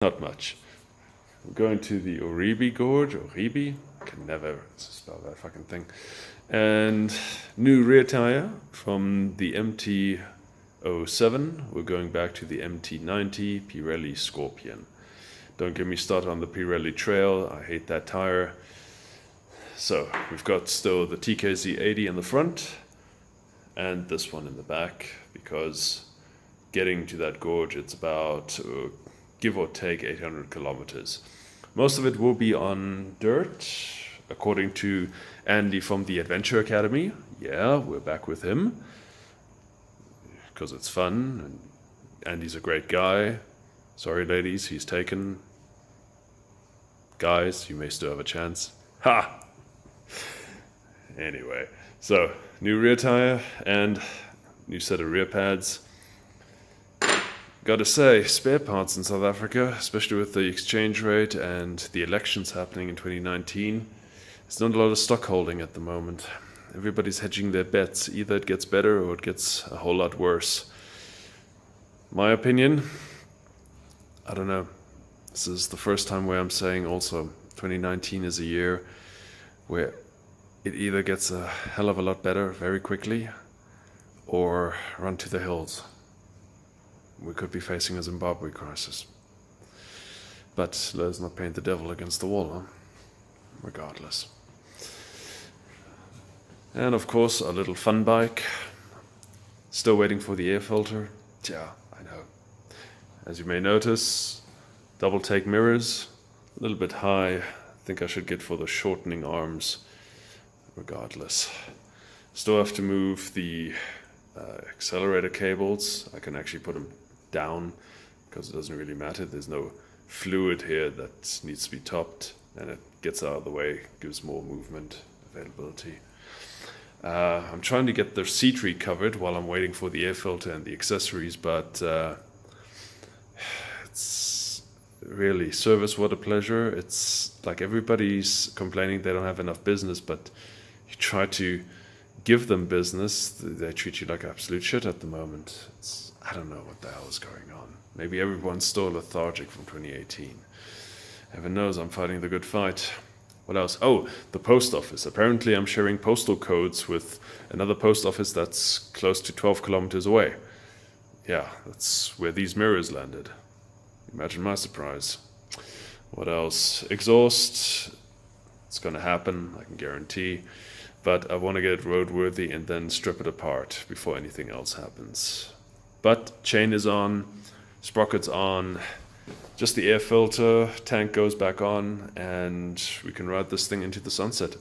Not much. I'm going to the Oribi Gorge, Oribi, I can never spell that fucking thing. And new rear tire from the MT-07. We're going back to the MT-90 Pirelli Scorpion. Don't get me started on the Pirelli Trail, I hate that tire. So we've got still the TKZ80 in the front and this one in the back, because getting to that gorge, it's about give or take 800 kilometers. Most of it will be on dirt, according to Andy from the Adventure Academy. Yeah, we're back with him because it's fun and Andy's a great guy. Sorry ladies, he's taken. Guys, you may still have a chance. Ha! Anyway, so new rear tire and new set of rear pads. Gotta say, spare parts in South Africa, especially with the exchange rate and the elections happening in 2019, there's not a lot of stock holding at the moment. Everybody's hedging their bets. Either it gets better or it gets a whole lot worse. My opinion, I don't know. This is the first time where I'm saying also 2019 is a year where it either gets a hell of a lot better very quickly or run to the hills. We could be facing a Zimbabwe crisis. But let's not paint the devil against the wall, huh? Regardless. And of course, a little fun bike. Still waiting for the air filter. Yeah, I know. As you may notice, double take mirrors, a little bit high. I think I should get for the shortening arms. Regardless. Still have to move the accelerator cables. I can actually put them down because it doesn't really matter. There's no fluid here that needs to be topped, and it gets out of the way, gives more movement availability. I'm trying to get the seat recovered while I'm waiting for the air filter and the accessories, but it's really service, what a pleasure. It's like everybody's complaining they don't have enough business, but you try to give them business, they treat you like absolute shit at the moment. I don't know what the hell is going on. Maybe everyone's still lethargic from 2018. Heaven knows I'm fighting the good fight. What else? Oh, the post office. Apparently I'm sharing postal codes with another post office that's close to 12 kilometers away. Yeah, that's where these mirrors landed. Imagine my surprise. What else? Exhaust. It's gonna happen, I can guarantee. But I want to get it roadworthy and then strip it apart before anything else happens. But chain is on, sprocket's on, just the air filter, tank goes back on, and we can ride this thing into the sunset.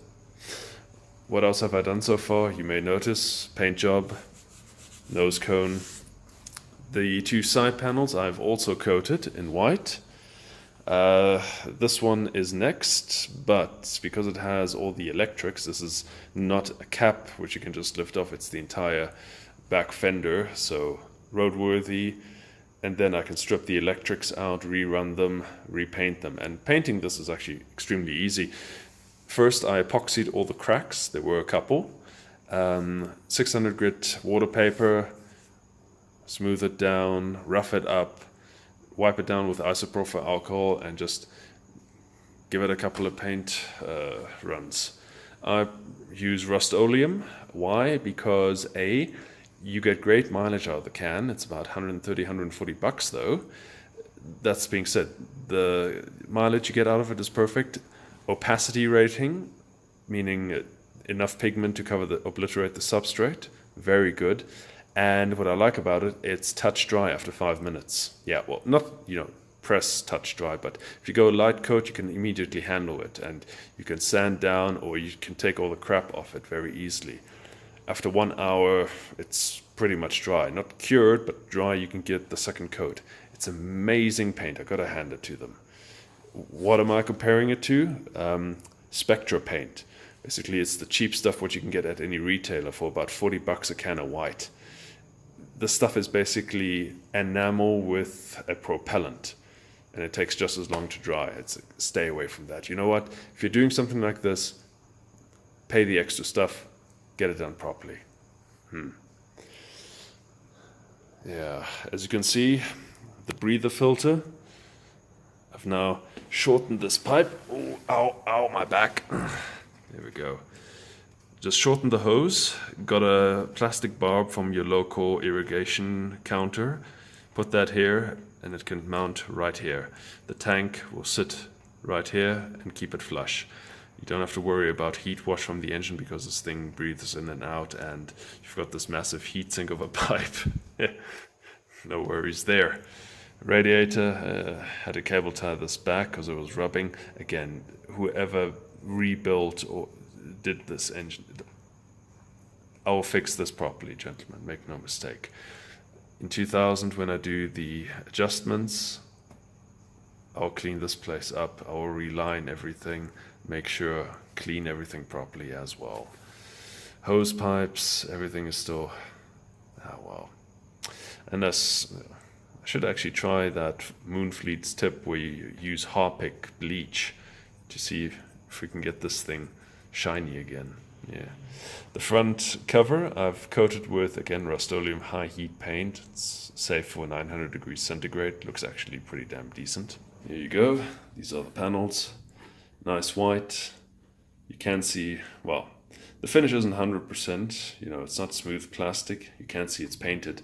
What else have I done so far? You may notice, paint job, nose cone. The two side panels I've also coated in white. This one is next, but because it has all the electrics, this is not a cap which you can just lift off, it's the entire back fender, so roadworthy, and then I can strip the electrics out, rerun them, repaint them, and painting this is actually extremely easy. First I epoxied all the cracks, there were a couple, 600 grit water paper, smooth it down, rough it up, wipe it down with isopropyl alcohol and just give it a couple of paint runs. I use Rust-Oleum. Why? Because A, you get great mileage out of the can. It's about 130, 140 bucks though. That's being said, the mileage you get out of it is perfect. Opacity rating, meaning enough pigment to obliterate the substrate, very good. And what I like about it, it's touch dry after 5 minutes. Yeah, well, not, press touch dry, but if you go light coat, you can immediately handle it and you can sand down or you can take all the crap off it very easily. After 1 hour, it's pretty much dry. Not cured, but dry, you can get the second coat. It's amazing paint, I gotta hand it to them. What am I comparing it to? Spectra paint. Basically, it's the cheap stuff what you can get at any retailer for about 40 bucks a can of white. The stuff is basically enamel with a propellant, and it takes just as long to dry. Stay away from that. You know what? If you're doing something like this, pay the extra stuff, get it done properly. Yeah, as you can see, the breather filter, I've now shortened this pipe. Oh, ow, my back. There we go. Just shortened the hose. Got a plastic barb from your local irrigation counter. Put that here and it can mount right here. The tank will sit right here and keep it flush. You don't have to worry about heat wash from the engine because this thing breathes in and out, and you've got this massive heat sink of a pipe. No worries there. Radiator, had to cable tie this back because it was rubbing. Again, whoever rebuilt or did this engine, I will fix this properly, gentlemen, make no mistake. In 2000, when I do the adjustments, I'll clean this place up, I will reline everything, make sure, clean everything properly as well. Hose pipes, everything is still, well. And that's, I should actually try that Moonfleet's tip where you use Harpic bleach to see if we can get this thing shiny again. Yeah. The front cover I've coated with, again, Rust-Oleum high heat paint. It's safe for 900 degrees centigrade. Looks actually pretty damn decent. Here you go. These are the panels. Nice white. You can see, well, the finish isn't 100%. You know, it's not smooth plastic. You can't see it's painted,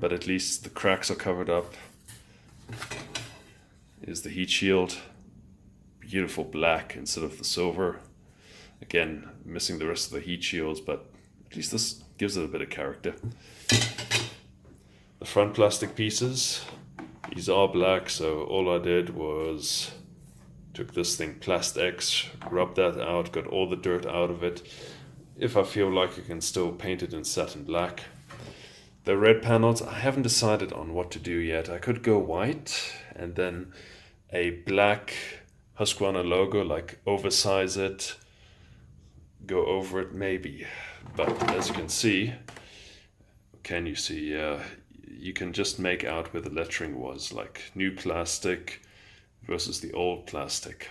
but at least the cracks are covered up. Is the heat shield. Beautiful black instead of the silver. Again, missing the rest of the heat shields, but at least this gives it a bit of character. The front plastic pieces, these are black, so all I did was took this thing Plast-X, rubbed that out, got all the dirt out of it. If I feel like I can still paint it in satin black. The red panels, I haven't decided on what to do yet. I could go white and then a black Husqvarna logo, like oversize it, go over it maybe, but as you can see, can you see, you can just make out where the lettering was, like new plastic versus the old plastic.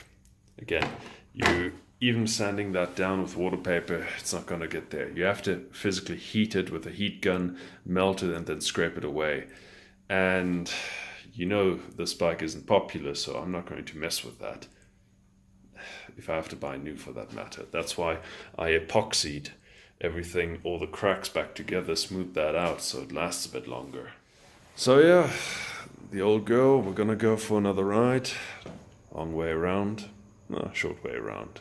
Again, you even sanding that down with water paper, it's not going to get there. You have to physically heat it with a heat gun, melt it, and then scrape it away. And you know this bike isn't popular, so I'm not going to mess with that. If I have to buy new for that matter. That's why I epoxied everything, all the cracks back together, smoothed that out so it lasts a bit longer. So yeah, the old girl, we're gonna go for another ride. Long way around, no, short way around.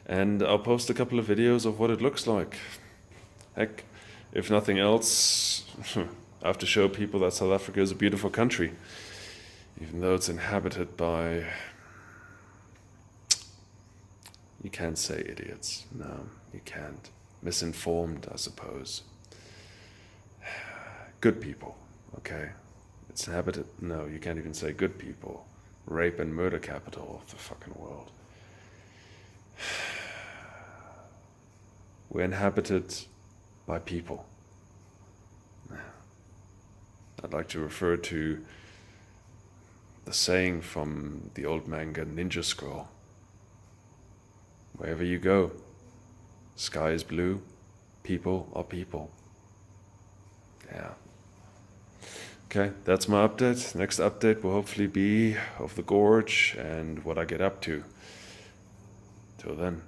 And I'll post a couple of videos of what it looks like. Heck, if nothing else, I have to show people that South Africa is a beautiful country. Even though it's inhabited by, you can't say idiots. No, you can't. Misinformed, I suppose. Good people, okay? It's inhabited. No, you can't even say good people. Rape and murder capital of the fucking world. We're inhabited by people. I'd like to refer to the saying from the old manga Ninja Scroll. Wherever you go, sky is blue, people are people. Yeah. Okay, that's my update. Next update will hopefully be of the gorge and what I get up to. Till then.